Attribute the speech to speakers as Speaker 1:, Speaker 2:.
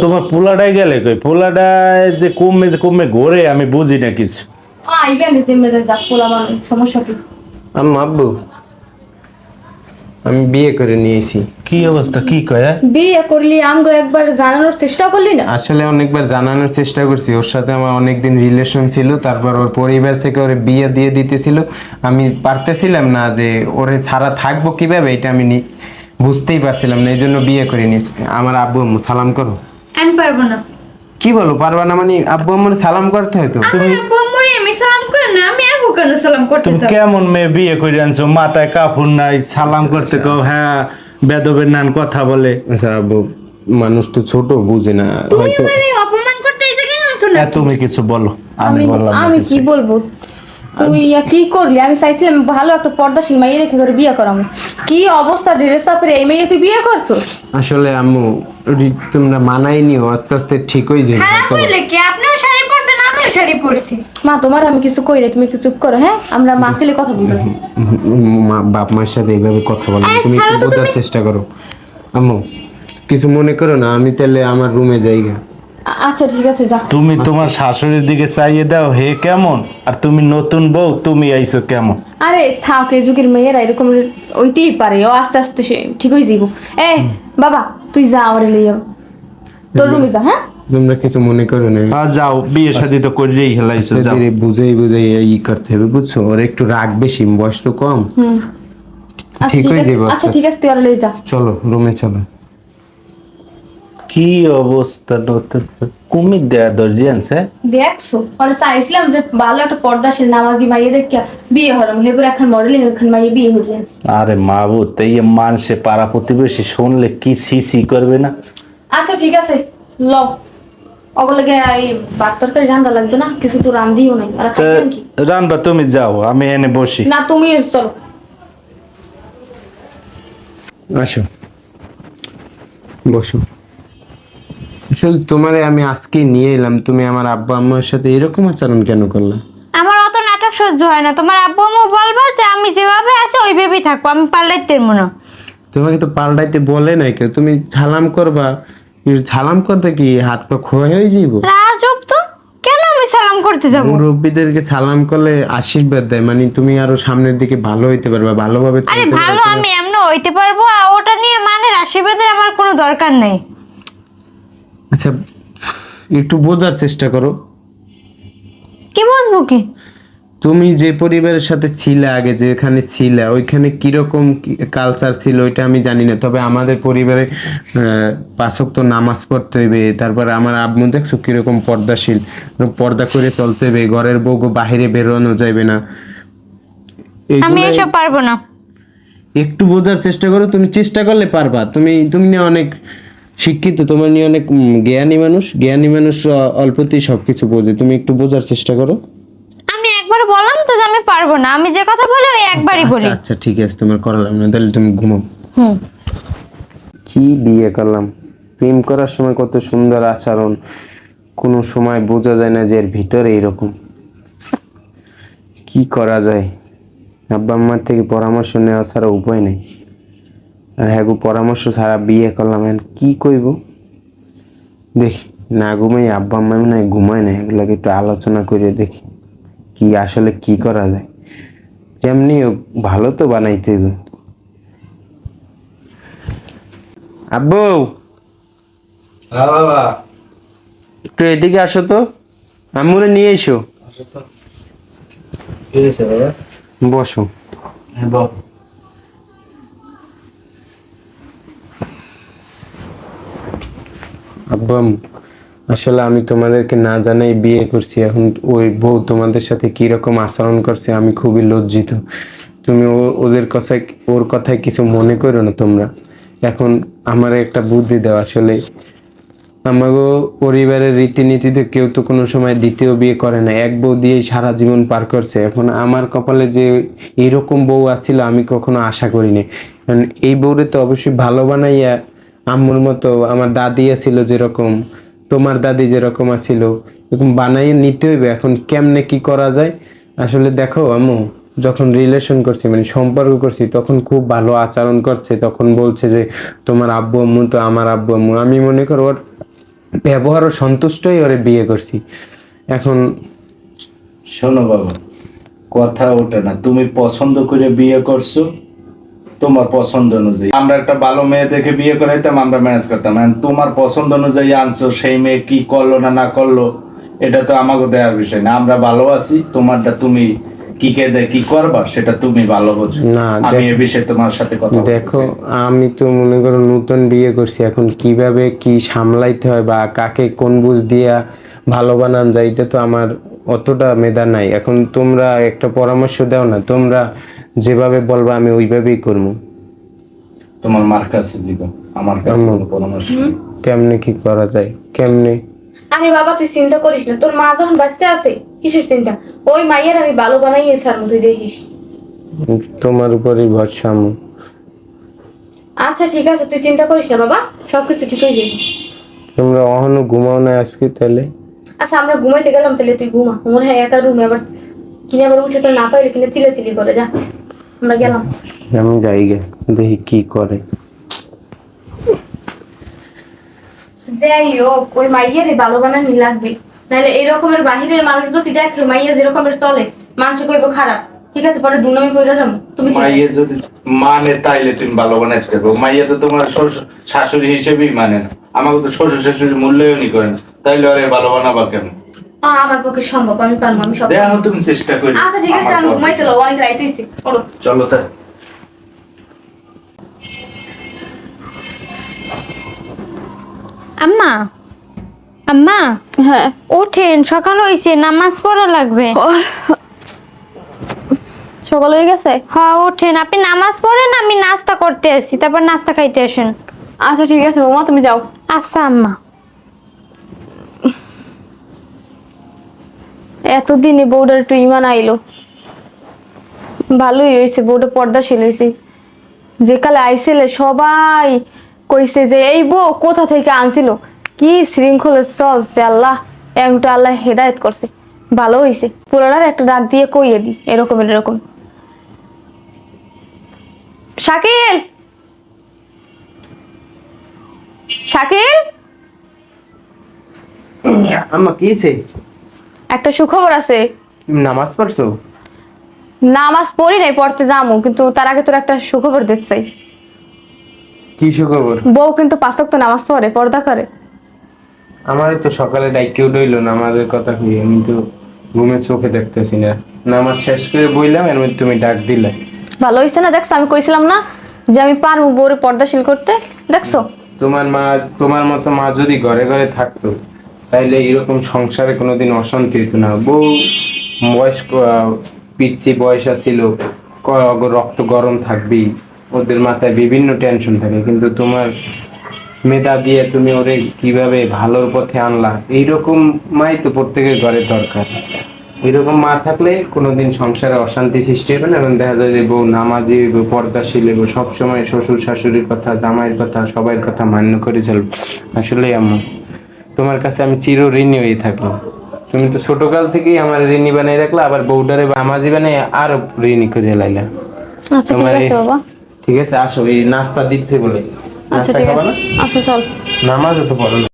Speaker 1: তোমার পোলাটাই গেলে কই? পোলাটায় যে কমে ঘোরে আমি বুঝি না কিছু।
Speaker 2: আইবেন জিম্মেদার যাক পোলা মানুষ, সমস্যা কি?
Speaker 3: আব্বু আমি বিয়ে করে নিয়েছি।
Speaker 1: কি অবস্থা, কি কয়?
Speaker 2: বিয়ে করলি আমগো একবার জানানোর চেষ্টা করলি না?
Speaker 3: আসলে অনেকবার জানানোর চেষ্টা করছি, ওর সাথে আমার অনেকদিন রিলেশন ছিল, তারপর ওর পরিবার থেকে ওরে বিয়ে দিয়ে দিতেছিল। আমি পারতেছিলাম না যে ওরে ছাড়া থাকবো কিভাবে, এটা আমি বুঝতেই পারছিলাম না, এই জন্য বিয়ে করে নিয়েছি। আমার আব্বু আম্মু সালাম করো।
Speaker 4: আমি পারবো না।
Speaker 3: কি বলো পারবা না? মানে আব্বু আম্মুর সালাম করতে হয় তো।
Speaker 4: আমার আব্বু আম্মুরে আমি সালাম করি না, আমি আব্বু কেন সালাম করতে
Speaker 1: তুমি
Speaker 4: যাব?
Speaker 1: কেমন মেয়ে বিয়ে করে আনছো? মাথায় কাপড় নাই, সালাম করতে কও হ্যাঁ বেদবের নান কথা বলে।
Speaker 3: আচ্ছা আব্বু, মানুষ তো ছোট, বুঝে না
Speaker 4: তুমি
Speaker 3: হয়তো।
Speaker 4: আমারে অপমান করতে এসে কেন শোনা?
Speaker 1: তুমি কিছু বলো, আমি
Speaker 2: আমি
Speaker 1: বললাম না
Speaker 2: আমি
Speaker 1: কিছু।
Speaker 2: কি বলবো? তুই কি করলি? আমি চাইছিলাম ভালো একটা পর্দাশীল মেয়ে রেখে তোর বিয়ে করাবো। কি অবস্থা, ড্রেস আপের এই মেয়ে তুই বিয়ে করছো?
Speaker 3: আসলে আম্মু তোমরা মানাই নিও, আস্তে আস্তে ঠিক হয়ে যাবে।
Speaker 4: খারাপ হইলে কি? আপনিও শাড়ি পরছেন, আমিও শাড়ি পরছি।
Speaker 2: মা তোমার আমি কিছু কই রে, তুমি একটু চুপ করো। হ্যাঁ, আমরা মা ছেলে কথা বলতেছি।
Speaker 3: বাপ মার সাথে এইভাবে কথা বলো না।
Speaker 4: এই,
Speaker 3: তুমি
Speaker 4: ছাড়ো
Speaker 3: একটু
Speaker 4: তো
Speaker 3: বোঝার
Speaker 4: তুমি।
Speaker 3: চেষ্টা করো। আম্মু কিছু মনে করো না, আমি তাহলে আমার রুমে যাইগা।
Speaker 2: আচ্ছা ঠিক আছে, যা।
Speaker 1: তুমি তোমার শাশুড়ির দিকে চাইয়ে দাও হে কেমন, আর তুমি নতুন বউ, তুমি আইছো কেমন?
Speaker 2: আরে থাক, এই যুগের মেয়েরা এরকম ওইতেই পারে, ও আস্তে আস্তে সে ঠিক হয়ে যাইব। বাবা তুই যা, আমার লইয়া তোর রুমে যা। হ্যাঁ
Speaker 3: তোমরা কিছু মনে করো না।
Speaker 1: যাও, বিয়ে শাদী তো করেই হেলাইছো, যাও।
Speaker 3: ধীরে বুঝাই করতে হবে, বুঝছো? ওর একটু রাগ বেশি, বয়স তো কম।
Speaker 2: আচ্ছা
Speaker 3: ঠিক
Speaker 2: ঠিক
Speaker 3: হয়ে
Speaker 2: আছে,
Speaker 3: যাবে
Speaker 2: আচ্ছা
Speaker 3: আস্তে
Speaker 2: ঠিক আছে, তুই আর লই যা।
Speaker 3: চলো রুমে চলো।
Speaker 1: কি অবস্থা, নতুন কুমির দেয়া দর্জি আনছে।
Speaker 2: দেখছো, পরে চাইছিলাম যে ভালো একটা পর্দাশীল নামাজি মাইয়ে দেখে বিয়ে হলাম, হেবুর এখন মডেলিং এখন মাইয়ে বিয়ে হয়ে
Speaker 1: আরে মাবুত, এই মানুষে পাড়া প্রতিবেশী শুনলে কি সি করবে না?
Speaker 2: আচ্ছা ঠিক আছে, ল ওগুলোকে এই ভাত তরকারি রান্না লাগবে না, কিছু তো রান্ধিও নাই। আর
Speaker 1: তা
Speaker 2: খাবেন কি?
Speaker 1: রানবা, তুমি যাও, আমি এনে বসি।
Speaker 2: না তুমি চলো।
Speaker 3: আসো বসো। আসলে তোমারে আমি আজকে নিয়ে এলাম, তুমি আমার আব্বা আম্মার সাথে এরকম আচরণ কেন করলে?
Speaker 4: আমার অত নাটক সহ্য হয় না। তোমার আব্বু আম্মু বলবো যে আমি যেভাবে আছি ওইভাবেই থাকবো, আমি পাল্টাইতে না।
Speaker 3: তোমাকে তো পাল্টাইতে বলে নাই কেউ, তুমি সালাম করবা। সালাম করতে কি হাত পা ক্ষয় হয়ে যাইব?
Speaker 4: রাজব তো, কেন আমি সালাম করতে যাব?
Speaker 3: মুরব্বীদেরকে সালাম করলে আশীর্বাদ দেয়, মানে তুমি আরো সামনের দিকে ভালো হইতে পারবা, ভালোভাবে
Speaker 4: আরে
Speaker 3: চলতে
Speaker 4: ভালো
Speaker 3: পারবা।
Speaker 4: আমি এমন হইতে পারবো, আর ওটা নিয়ে মানের আশীর্বাদের আমার কোনো দরকার নেই।
Speaker 3: আচ্ছা একটু বোঝার চেষ্টা করো।
Speaker 4: কি বুঝবো কি?
Speaker 3: তুমি যে পরিবারের সাথে ছিলে, আগে যেখানে ছিলে ওইখানে কিরকম কালচার ছিল ওইটা আমি জানি না, তবে আমাদের পরিবারে 5 ওয়াক্ত নামাজ পড়তে হইবে, তারপরে আমার আম্মু দেখছো কিরকম পর্দাশীল, পর্দা করে চলতে হবে, ঘরের বউ বাহিরে বেরোনো যাবে না।
Speaker 4: আমি
Speaker 3: এইগুলাই-
Speaker 4: এসব পারবো না।
Speaker 3: একটু বোঝার চেষ্টা করো, তুমি চেষ্টা করলে পারবা। তুমি নিয়ে অনেক শিক্ষিত, তোমার নিয়ে অনেক জ্ঞানী মানুষ অল্পতেই সবকিছু বোঝে, তুমি একটু বোঝার চেষ্টা করো।
Speaker 4: আমি একবার বললাম তো যে আমি পারবো না, আমি যে কথা বলি ওই একবারই বলি।
Speaker 3: আচ্ছা আচ্ছা ঠিক আছে, তোমার করালাম না, তাহলে তুমি ঘুমাও।
Speaker 4: হুম।
Speaker 3: কি বিয়ে করলাম, প্রেম করার সময় কত সুন্দর আচরণ, কোনো সময় বোঝা যায় না যে এর ভিতরে এরকম। কি করা যায়, আব্বা আম্মার থেকে পরামর্শ নেওয়া ছাড়া উপায় নেই। আর হ্যাঁ গো, পরামর্শ ছাড়া বিয়ে করলাম, এখন কি কইব দেখি। না ঘুমাই, আব্বা আম্মা মনে হয় ঘুমায় না, এগুলোকে একটু আলোচনা করে দেখি কি আসলে কি করা যায়। যেমনি হোক ভালো তো বানাইতে হবে। আব্বু
Speaker 1: হ্যাঁ বাবা,
Speaker 3: একটু এদিকে আসো তো, আম্মুরে নিয়ে এসো।
Speaker 1: কি হয়েছে বাবা?
Speaker 3: বসো।
Speaker 1: হ্যাঁ বাবা।
Speaker 3: আব্বু আসলে আমি তোমাদেরকে না জানাই বিয়ে করছি, এখন ওই বউ তোমাদের সাথে কি রকম আচরণ করছে আমি খুবই লজ্জিত। তুমি ওর কথায় কিছু মনে করো না তোমরা। এখন আমার একটা বুদ্ধি দাও, আসলে আমাগো পরিবারের রীতিনীতিতে কেউ তো কোনো সময় দ্বিতীয় বিয়ে করে না, এক বউ দিয়েই সারা জীবন পার করছে। এখন আমার কপালে যে এরকম বউ আছিল আমি কখনো আশা করিনি। কারণ এই বউরে তো অবশ্যই ভালো বানাইয়া আম্মুর মতো, আমার দাদি আছিল যেরকম, তোমার দাদি যেরকম আছিল এরকম বানাইয়ে নিতে হইবে। এখন কেমনে কি করা যায়? আসলে দেখো আম্মু, যখন রিলেশন করছি মানে সম্পর্ক করছি তখন খুব ভালো আচরণ করছে, তখন বলছে যে তোমার আব্বু আম্মু তো আমার আব্বু আম্মু। আমি মনে করো ওর ব্যবহারও সন্তুষ্টই ওরে বিয়ে করছি। এখন
Speaker 1: শোনো বাবা, কথা ওঠে না, তুমি পছন্দ করে বিয়ে করছো, তোমার পছন্দ অনুযায়ী। আমরা একটা ভালো মেয়ে দেখে বিয়ে করাইতাম, আমরা ম্যানেজ করতাম। এখন তোমার পছন্দ অনুযায়ী আনছো, সেই মেয়ে কি করলো না না করলো এটা তো আমাকে দেওয়ার বিষয় না। আমরা ভালো আছি, তোমারটা তুমি কি কে দে কি করবা সেটা তুমি ভালো বোঝো।
Speaker 3: না,
Speaker 1: আমি এই বিষয়ে তোমার সাথে কথা
Speaker 3: দেখো,
Speaker 1: বলতেছি।
Speaker 3: আমি তো মনে করো নতুন বিয়ে করছি, এখন কিভাবে কি সামলাইতে হয় বা কাকে কোন বুঝ দিয়া ভালো বানান যায় এটা তো আমার অতটা মেধা নাই। এখন তোমরা একটা পরামর্শ দাও না, তোমরা যেভাবে বলবা আমি ওইভাবেই করবো।
Speaker 1: তোমার মার কাছে জীবন, আমার কাছে
Speaker 3: আম্মু।
Speaker 1: কোনো পরামর্শ নেই।
Speaker 3: কেমনে কি করা যায়, কেমনে?
Speaker 2: আরে বাবা তুই চিন্তা করিস না, তোর মা যখন বাচ্চা আছে কিসের চিন্তা? ওই মাইয়ের আমি ভালো বানাইয়ে ছাড়বো, তুই দেখিস।
Speaker 3: তোমার উপরই ভরসা আম্মু।
Speaker 2: আচ্ছা ঠিক আছে, তুই চিন্তা করিস না বাবা, সবকিছু ঠিক হয়ে যাবে।
Speaker 3: তোমরা অহনো ঘুমাও না আজকে তাহলে?
Speaker 2: আচ্ছা আমরা ঘুমাইতে গেলাম, তাহলে তুই ঘুমা। মনে হয় একা রুমে আবার কিনে আবার উঠে তো না পাইলে কিনে চিলাচিলি করে, যা আমরা গেলাম।
Speaker 3: আমি যাই গে, দেখি কি করে।
Speaker 2: যাই হোক, ওই মাইয়ের ভালো বানানি লাগবে, নাহলে এই রকমের বাহিরের মানুষ যদি দেখে মাইয়া যেরকমের চলে, মানুষ কইব খারাপ। ঠিক আছে, পরে দুর্নামি কইরা যাবো। তুমি কি
Speaker 1: মাইয়ে যদি মানে তাইলে তুমি ভালো বানাইতে পারবো। মাইয়া তো তোমার শ্বশুর শাশুড়ি হিসেবেই মানে না, আমাকে তো শ্বশুর শাশুড়ি মূল্যায়নই করে না, তাইলে আরে ভালো বানাবা কেন?
Speaker 2: আমার পক্ষে সম্ভব, আমি পারবো, আমি সব।
Speaker 1: দেখো তুমি চেষ্টা করি।
Speaker 2: আচ্ছা ঠিক আছে, আমি ঘুমাই চলো, অনেক রাইত হয়েছে, চলো।
Speaker 1: চলো তাই।
Speaker 4: আম্মা, আম্মা
Speaker 2: হ্যাঁ
Speaker 4: ওঠেন, সকাল হয়েছে, নামাজ পড়া লাগবে।
Speaker 2: সকাল হয়ে গেছে।
Speaker 4: হ্যাঁ ওঠেন, আপনি নামাজ পড়েন, আমি নাস্তা করতে আসি, তারপর নাস্তা খাইতে আসেন।
Speaker 2: আচ্ছা ঠিক আছে বৌমা, তুমি যাও।
Speaker 4: আচ্ছা আম্মা।
Speaker 2: এতদিনে বউটার একটু ইমান আইলো, ভালোই হয়েছে, বউটা পর্দাশীল হয়েছে। যে কালে আইছিলে সবাই কইছে যে এই বউ কোথা থেকে আনছিল, কি শৃঙ্খলে চলছে, আল্লাহ একটা আল্লাহ হেদায়েত করছে। ভালো হয়েছে, পুরানার একটা ডাক দিয়ে কইয়ে দি এরকম এরকম। শাকিল, শাকিল,
Speaker 3: আম্মা কি হয়েছে?
Speaker 2: একটা সুখবর আছে।
Speaker 3: নামাজ পড়ছো?
Speaker 2: নামাজ পড়ি নাই, পড়তে যাবো, কিন্তু তার আগে তোর একটা সুখবর দিচ্ছি।
Speaker 3: কি সুখবর?
Speaker 2: বউ কিন্তু 5 ওয়াক্ত নামাজ পড়ে, পর্দা করে।
Speaker 3: আমার তো সকালে ডাইকেও রইলো নামাজের কথা কি, আমি তো ঘুমে চোখে দেখতেছি না। নামাজ শেষ করে বইলাম, এর মধ্যে তুমি ডাক দিলে।
Speaker 2: ভালো হয়েছে না, দেখছো আমি কইছিলাম না যে আমি পারবো বউরে পর্দাশীল করতে, দেখছো।
Speaker 3: তোমার মা, তোমার মতো মা যদি ঘরে ঘরে থাকতো তাইলে এরকম সংসারে কোনোদিন অশান্তি হতো না। বউ বয়স্ক, পিচ্ছি বয়স ছিল, রক্ত গরম থাকবেই, ওদের মাথায় বিভিন্ন টেনশন থাকে, কিন্তু তোমার মেধা দিয়ে তুমি ওরে কিভাবে ভালোর পথে আনলা, এইরকম মাই তো প্রত্যেকের ঘরে দরকার। এরকম মা থাকলে কোনোদিন সংসারে অশান্তি সৃষ্টি হবে না। এবং দেখা যায় যে বউ নামাজি হইব, পর্দাশীল হইব, সবসময় শ্বশুর শাশুড়ির কথা, জামাইয়ের কথা, সবার কথা মান্য করে চলবে। আসলে আম্মু, তোমার কাছে আমি চির ঋণী হয়ে থাকবো। তুমি তো ছোটকাল থেকেই আমার ঋণী বানিয়ে রাখলা, আবার বউডারে আমাজি বানিয়ে আরো ঋণী করে লাইলা।
Speaker 2: আচ্ছা ঠিক
Speaker 3: তোমার
Speaker 2: আছে বাবা।
Speaker 3: ঠিক আছে, আসো, এই নাস্তা দিতে বলে।
Speaker 2: আচ্ছা
Speaker 3: নাস্তা
Speaker 2: ঠিক
Speaker 3: খাবা
Speaker 2: আছে,
Speaker 3: না?
Speaker 2: আচ্ছা চল।
Speaker 3: নামাজও তো পড়ো না।